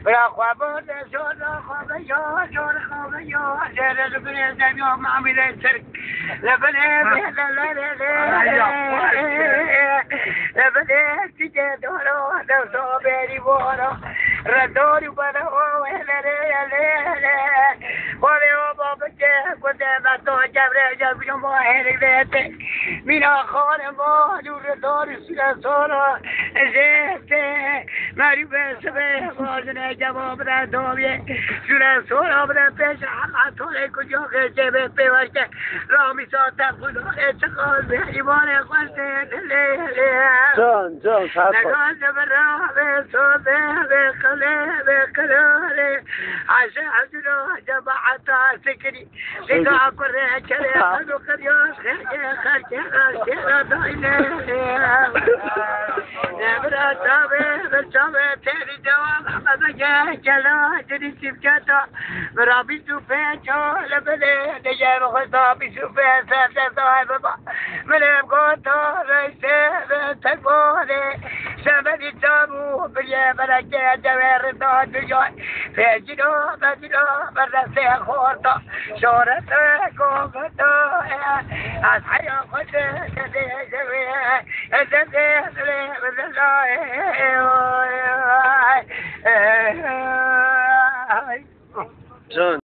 بلا خوابون شون خواب شون خواب جرس بني زميوم عميل السرق لبني لبني تجد ورا دوسو بيري ورا ردوري بنا ولا لا ولا بابا كنت بتو جبر جبر ما هربت مينا خان ما دور دار سورا زيت ماري بس به جواب را دویه سوره سورا بر پیش هم طوله کجا که به پیوسته رامی ساته خدا اتقال به ایمان خواسته جان نگاز برا به صوبه به قلاره عشا حضورا جماعتا سکری لقا قره چله خدو قریاس خرچه دائنه نبرا تابه بلچابه تیری جواب حمد جلا جدي سبكتا برابي سوفيتو لبلي نجاب خطا بسوفي سافتا صاحبا ملم قوتو ريسي تقولي سبدي تابو بلي بركة جوير الدون بجوي فيجنو بجنو برسي خورتو شورتو كوفتو أصحي خطي سدي سوي سدي سلي بالله جان